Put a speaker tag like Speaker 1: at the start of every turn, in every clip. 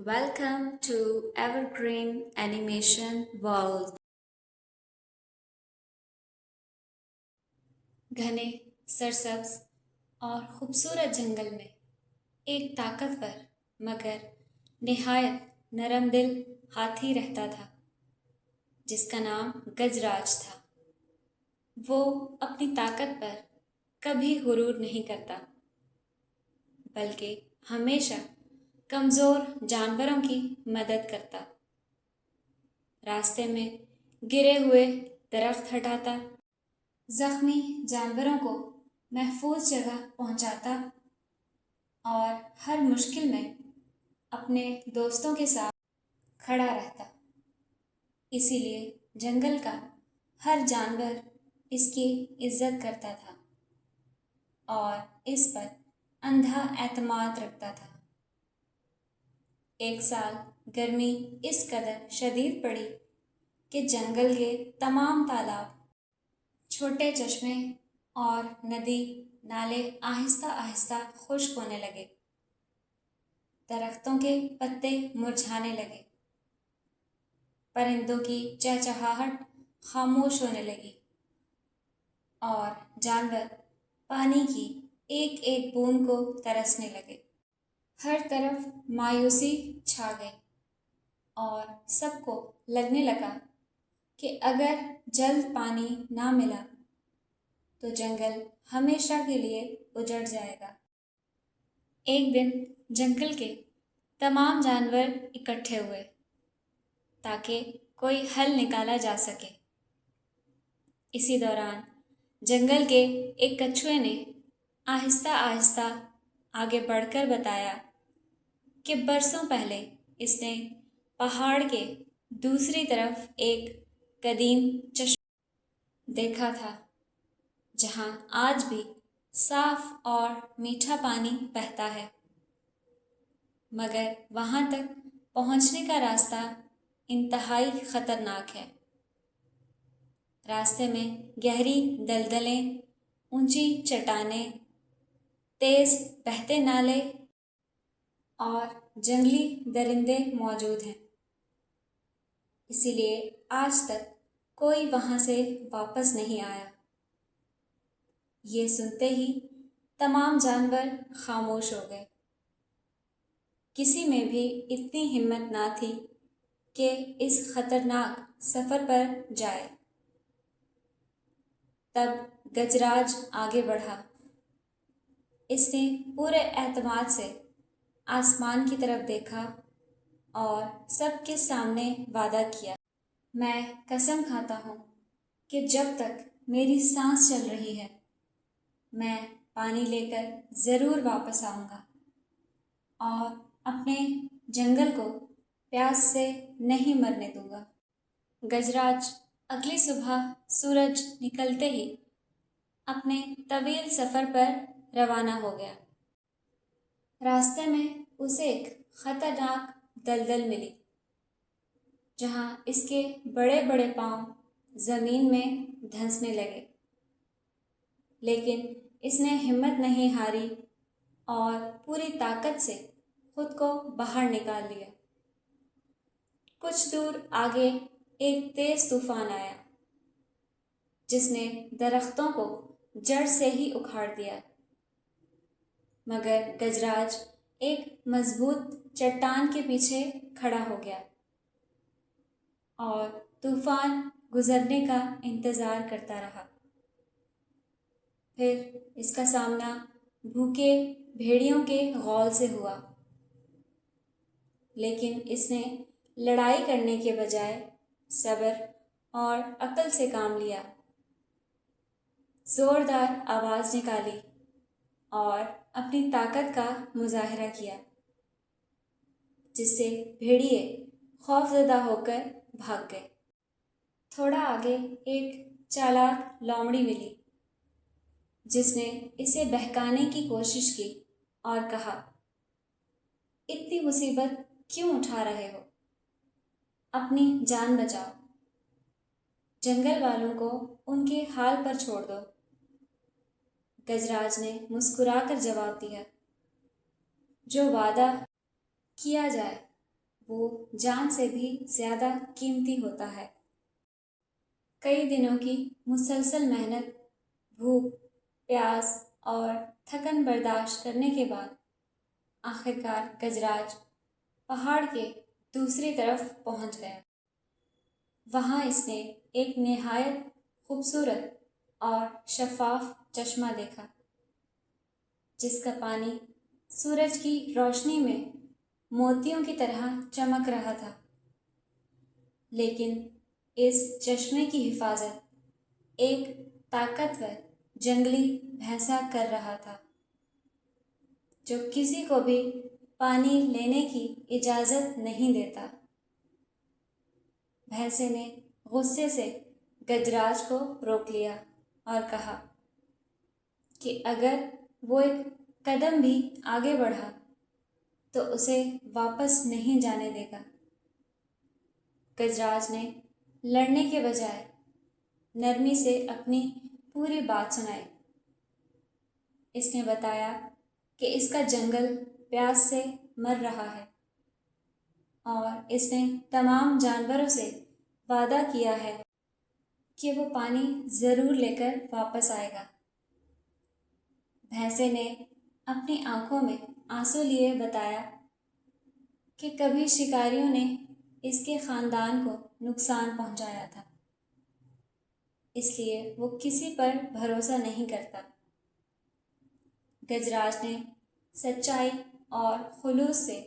Speaker 1: Welcome to Evergreen Animation World. घने सरसब्ज और खूबसूरत जंगल में एक ताकतवर मगर निहायत नरम दिल हाथी रहता था जिसका नाम गजराज था। वो अपनी ताकत पर कभी गुरूर नहीं करता बल्कि हमेशा कमज़ोर जानवरों की मदद करता। रास्ते में गिरे हुए दरख्त हटाता, जख्मी जानवरों को महफूज जगह पहुंचाता और हर मुश्किल में अपने दोस्तों के साथ खड़ा रहता। इसीलिए जंगल का हर जानवर इसकी इज्जत करता था और इस पर अंधा एतमाद रखता था। एक साल गर्मी इस कदर शदीद पड़ी कि जंगल के तमाम तालाब, छोटे चश्मे और नदी नाले आहिस्ता आहिस्ता खुश्क होने लगे। दरख्तों के पत्ते मुरझाने लगे, परिंदों की चहचहाहट खामोश होने लगी और जानवर पानी की एक एक बूंद को तरसने लगे। हर तरफ मायूसी छा गई और सबको लगने लगा कि अगर जल्द पानी ना मिला तो जंगल हमेशा के लिए उजड़ जाएगा। एक दिन जंगल के तमाम जानवर इकट्ठे हुए ताकि कोई हल निकाला जा सके। इसी दौरान जंगल के एक कछुए ने आहिस्ता आहिस्ता आगे बढ़कर बताया कि बरसों पहले इसने पहाड़ के दूसरी तरफ एक कदीम चश्मा देखा था जहां आज भी साफ और मीठा पानी बहता है, मगर वहां तक पहुंचने का रास्ता इंतहाई खतरनाक है। रास्ते में गहरी दलदलें, ऊंची चट्टानें, तेज बहते नाले और जंगली दरिंदे मौजूद हैं। इसीलिए आज तक कोई वहां से वापस नहीं आया। ये सुनते ही तमाम जानवर खामोश हो गए। किसी में भी इतनी हिम्मत ना थी कि इस खतरनाक सफर पर जाए। तब गजराज आगे बढ़ा। इसने पूरे एतमाद से आसमान की तरफ देखा और सबके सामने वादा किया, मैं कसम खाता हूँ कि जब तक मेरी सांस चल रही है मैं पानी लेकर ज़रूर वापस आऊँगा और अपने जंगल को प्यास से नहीं मरने दूँगा। गजराज अगली सुबह सूरज निकलते ही अपने तवील सफ़र पर रवाना हो गया। रास्ते में उसे एक खतरनाक दलदल मिली जहां इसके बड़े बड़े पांव जमीन में धंसने लगे, लेकिन इसने हिम्मत नहीं हारी और पूरी ताकत से खुद को बाहर निकाल लिया। कुछ दूर आगे एक तेज तूफान आया जिसने दरख्तों को जड़ से ही उखाड़ दिया, मगर गजराज एक मजबूत चट्टान के पीछे खड़ा हो गया और तूफान गुजरने का इंतज़ार करता रहा। फिर इसका सामना भूखे भेड़ियों के गौल से हुआ, लेकिन इसने लड़ाई करने के बजाय सब्र और अक्ल से काम लिया। ज़ोरदार आवाज़ निकाली और अपनी ताकत का मुजाहरा किया, जिससे भेड़िए खौफज़दा होकर भाग गए। थोड़ा आगे एक चालाक लोमड़ी मिली जिसने इसे बहकाने की कोशिश की और कहा, इतनी मुसीबत क्यों उठा रहे हो? अपनी जान बचाओ। जंगल वालों को उनके हाल पर छोड़ दो। गजराज ने मुस्कुराकर जवाब दिया, जो वादा किया जाए وہ جان سے بھی زیادہ قیمتی ہوتا ہے۔ کئی دنوں کی مسلسل محنت، بھوک، پیاس اور تھکن برداشت کرنے کے بعد آخرکار گجراج پہاڑ کے دوسری طرف پہنچ گیا۔ وہاں اس نے ایک نہایت خوبصورت اور شفاف چشمہ دیکھا، جس کا پانی سورج کی روشنی میں موتیوں کی طرح چمک رہا تھا۔ لیکن اس چشمے کی حفاظت ایک طاقتور جنگلی بھینسا کر رہا تھا، جو کسی کو بھی پانی لینے کی اجازت نہیں دیتا۔ بھینسے نے غصے سے گجراج کو روک لیا اور کہا کہ اگر وہ ایک قدم بھی آگے بڑھا تو اسے واپس نہیں جانے دے گا۔ گجراج نے لڑنے کے بجائے نرمی سے اپنی پوری بات سنائی۔ اس نے بتایا کہ اس کا جنگل پیاس سے مر رہا ہے اور اس نے تمام جانوروں سے وعدہ کیا ہے کہ وہ پانی ضرور لے کر واپس آئے گا۔ بھینسے نے اپنی آنکھوں میں آنسو لیے بتایا کہ کبھی شکاریوں نے اس کے خاندان کو نقصان پہنچایا تھا، اس لیے وہ کسی پر بھروسہ نہیں کرتا۔ گجراج نے سچائی اور خلوص سے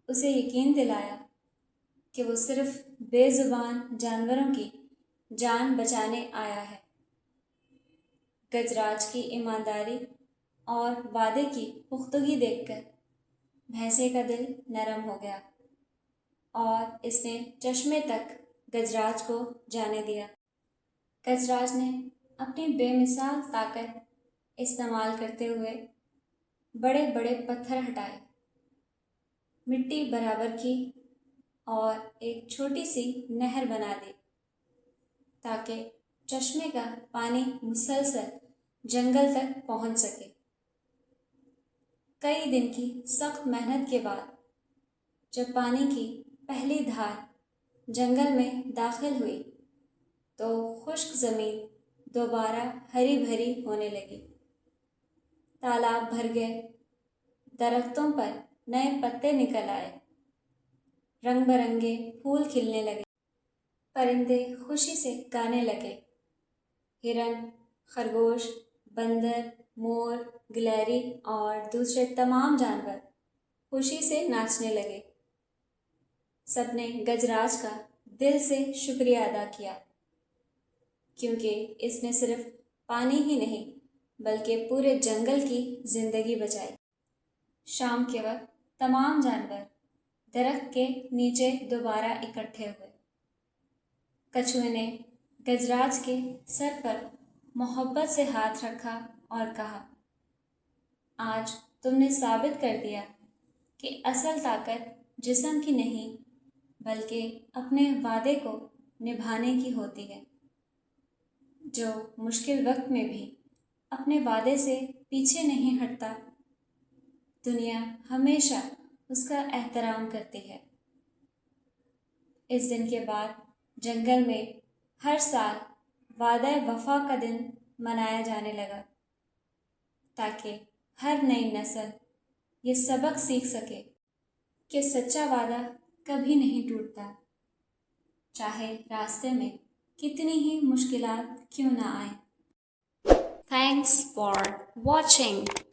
Speaker 1: اسے یقین دلایا کہ وہ صرف بے زبان جانوروں کی جان بچانے آیا ہے۔ گجراج کی ایمانداری اور وعدے کی پختگی دیکھ کر بھینسے کا دل نرم ہو گیا اور اس نے چشمے تک گجراج کو جانے دیا۔ گجراج نے اپنی بے مثال طاقت استعمال کرتے ہوئے بڑے بڑے پتھر ہٹائے، مٹی برابر کی اور ایک چھوٹی سی نہر بنا دی تاکہ چشمے کا پانی مسلسل جنگل تک پہنچ سکے۔ کئی دن کی سخت محنت کے بعد جب پانی کی پہلی دھار جنگل میں داخل ہوئی تو خشک زمین دوبارہ ہری بھری ہونے لگی۔ تالاب بھر گئے، درختوں پر نئے پتے نکل آئے، رنگ برنگے پھول کھلنے لگے، پرندے خوشی سے گانے لگے، ہرن، خرگوش، بندر، مور، گلہری اور دوسرے تمام جانور خوشی سے ناچنے لگے۔ سب نے گجراج کا دل سے شکریہ ادا کیا، کیونکہ اس نے صرف پانی ہی نہیں بلکہ پورے جنگل کی زندگی بچائی۔ شام کے وقت تمام جانور درخت کے نیچے دوبارہ اکٹھے ہوئے۔ کچھوے نے گجراج کے سر پر محبت سے ہاتھ رکھا اور کہا، آج تم نے ثابت کر دیا کہ اصل طاقت جسم کی نہیں بلکہ اپنے وعدے کو نبھانے کی ہوتی ہے۔ جو مشکل وقت میں بھی اپنے وعدے سے پیچھے نہیں ہٹتا، دنیا ہمیشہ اس کا احترام کرتی ہے۔ اس دن کے بعد جنگل میں ہر سال وعدہ وفا کا دن منایا جانے لگا، تاکہ ہر نئی نسل یہ سبق سیکھ سکے کہ سچا وعدہ کبھی نہیں ٹوٹتا، چاہے راستے میں کتنی ہی مشکلات کیوں نہ آئیں۔ Thanks for watching.